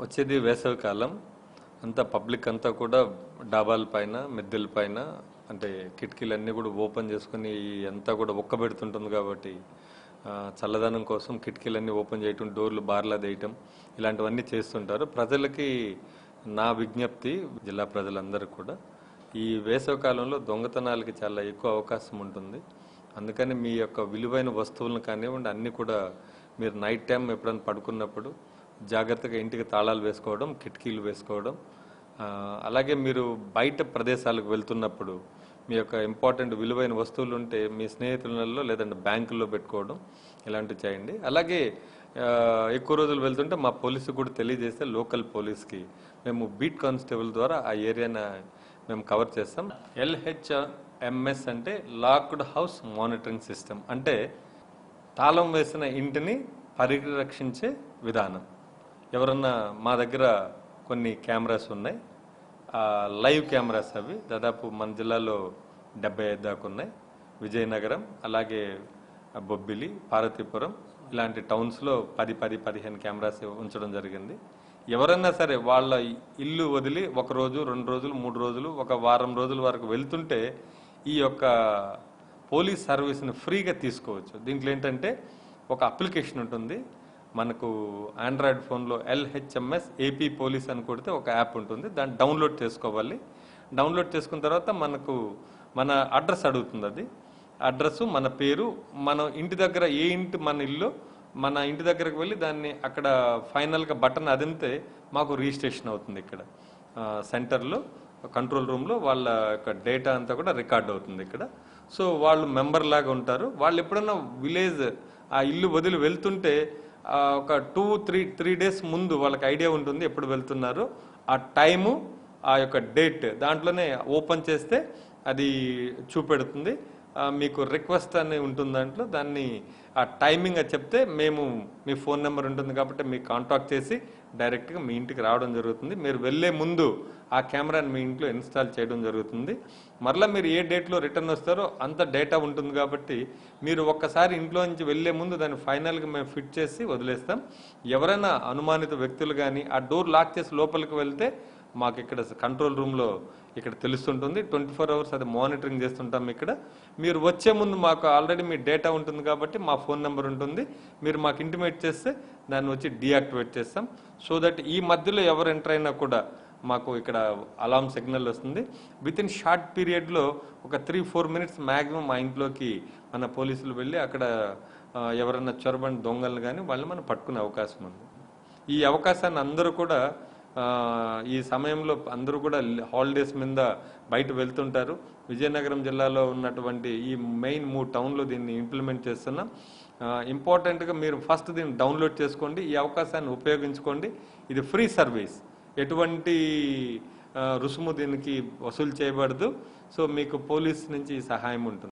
వచ్చేది వేసవికాలం. అంతా పబ్లిక్ అంతా కూడా డాబాల పైన, మిద్దెల పైన అంటే కిటికీలన్నీ కూడా ఓపెన్ చేసుకుని అంతా కూడా ఒక్కబెడుతుంటుంది కాబట్టి చల్లదనం కోసం కిటికీలన్నీ ఓపెన్ చేయటం, డోర్లు బార్లా వేయటం ఇలాంటివన్నీ చేస్తుంటారు. ప్రజలకి నా విజ్ఞప్తి, జిల్లా ప్రజలందరూ కూడా ఈ వేసవికాలంలో దొంగతనాలకి చాలా ఎక్కువ అవకాశం ఉంటుంది. అందుకని మీ యొక్క విలువైన వస్తువులను కానివ్వండి అన్నీ కూడా మీరు నైట్ టైం ఎప్పుడైనా పడుకున్నప్పుడు జాగ్రత్తగా ఇంటికి తాళాలు వేసుకోవడం, కిటికీలు వేసుకోవడం, అలాగే మీరు బయట ప్రదేశాలకు వెళ్తున్నప్పుడు మీ యొక్క ఇంపార్టెంట్ విలువైన వస్తువులు ఉంటే మీ స్నేహితులలో లేదంటే బ్యాంకుల్లో పెట్టుకోవడం ఇలాంటివి చేయండి. అలాగే ఎక్కువ రోజులు వెళ్తుంటే మా పోలీసుకు కూడా తెలియజేస్తే లోకల్ పోలీస్కి మేము బీట్ కానిస్టేబుల్ ద్వారా ఆ ఏరియాని మేము కవర్ చేస్తాం. LHMS అంటే లాక్డ్ హౌస్ మానిటరింగ్ సిస్టమ్, అంటే తాళం వేసిన ఇంటిని పరిరక్షించే విధానం. ఎవరన్నా మా దగ్గర కొన్ని కెమెరాస్ ఉన్నాయి, లైవ్ కెమెరాస్. అవి దాదాపు మన జిల్లాలో 75 దాకా ఉన్నాయి. విజయనగరం, అలాగే బొబ్బిలి, పార్వతీపురం ఇలాంటి టౌన్స్లో 10-15 కెమెరాస్ ఉంచడం జరిగింది. ఎవరన్నా సరే వాళ్ళ ఇల్లు వదిలి 1 రోజు, 2 రోజులు, 3 రోజులు, 1 వారం రోజుల వరకు వెళ్తుంటే ఈ యొక్క పోలీస్ సర్వీస్ని ఫ్రీగా తీసుకోవచ్చు. దీంట్లో ఏంటంటే ఒక అప్లికేషన్ ఉంటుంది మనకు ఆండ్రాయిడ్ ఫోన్లో, LHMS AP పోలీస్ అని కొడితే ఒక యాప్ ఉంటుంది, దాన్ని డౌన్లోడ్ చేసుకోవాలి. డౌన్లోడ్ చేసుకున్న తర్వాత మనకు మన అడ్రస్ అడుగుతుంది. అది అడ్రస్, మన పేరు, మన ఇంటి దగ్గర ఏ ఇంటి మన ఇల్లు, మన ఇంటి దగ్గరకు వెళ్ళి దాన్ని అక్కడ ఫైనల్గా బటన్ అదిమితే మాకు రిజిస్ట్రేషన్ అవుతుంది. ఇక్కడ సెంటర్లో కంట్రోల్ రూమ్లో వాళ్ళ యొక్క డేటా అంతా కూడా రికార్డ్ అవుతుంది ఇక్కడ. సో వాళ్ళు మెంబర్ లాగా ఉంటారు. వాళ్ళు ఎప్పుడన్నా విలేజ్ ఆ ఇల్లు వదిలి వెళ్తుంటే ఒక 2-3 డేస్ ముందు వాళ్ళకి ఐడియా ఉంటుంది ఎప్పుడు వెళ్తున్నారు, ఆ టైము, ఆ యొక్క డేట్ దాంట్లోనే ఓపెన్ చేస్తే అది చూపెడుతుంది. మీకు రిక్వెస్ట్ అని ఉంటుంది దాంట్లో, దాన్ని ఆ టైమింగ్ అది చెప్తే మేము మీ ఫోన్ నెంబర్ ఉంటుంది కాబట్టి మీకు కాంటాక్ట్ చేసి డైరెక్ట్గా మీ ఇంటికి రావడం జరుగుతుంది. మీరు వెళ్ళే ముందు ఆ కెమెరాని మీ ఇంట్లో ఇన్స్టాల్ చేయడం జరుగుతుంది. మరలా మీరు ఏ డేట్లో రిటర్న్ వస్తారో అంత డేటా ఉంటుంది కాబట్టి మీరు ఒక్కసారి ఇంట్లో నుంచి వెళ్ళే ముందు దాన్ని ఫైనల్గా మేము ఫిట్ చేసి వదిలేస్తాం. ఎవరైనా అనుమానిత వ్యక్తులు కానీ ఆ డోర్ లాక్ చేసి లోపలికి వెళ్తే మాకు ఇక్కడ కంట్రోల్ రూమ్లో ఇక్కడ తెలుస్తుంటుంది. 24 అవర్స్ అది మానిటరింగ్ చేస్తుంటాం. ఇక్కడ మీరు వచ్చే ముందు మాకు ఆల్రెడీ మీ డేటా ఉంటుంది కాబట్టి మా ఫోన్ నెంబర్ ఉంటుంది, మీరు మాకు ఇంటిమేట్ చేస్తే దాన్ని వచ్చి డీయాక్టివేట్ చేస్తాం. సో దట్ ఈ మధ్యలో ఎవరు ఎంటర్ అయినా కూడా మాకు ఇక్కడ అలారం సిగ్నల్ వస్తుంది. విత్ ఇన్ షార్ట్ పీరియడ్లో ఒక 3-4 మినిట్స్ మ్యాక్సిమం మా ఇంట్లోకి మన పోలీసులు వెళ్ళి అక్కడ ఎవరైనా చొరబడిన దొంగలు కానీ వాళ్ళని మనం పట్టుకునే అవకాశం ఉంది. ఈ అవకాశాన్ని అందరూ కూడా ఈ సమయంలో అందరూ కూడా హాలిడేస్ మీద బయట వెళ్తుంటారు. విజయనగరం జిల్లాలో ఉన్నటువంటి ఈ మెయిన్ 3 టౌన్లో దీన్ని ఇంప్లిమెంట్ చేస్తున్నాం. ఇంపార్టెంట్గా మీరు ఫస్ట్ దీన్ని డౌన్లోడ్ చేసుకోండి, ఈ అవకాశాన్ని ఉపయోగించుకోండి. ఇది ఫ్రీ సర్వీస్, ఎటువంటి రుసుము దీనికి వసూలు చేయబడదు. సో మీకు పోలీస్ నుంచి సహాయం ఉంటుంది.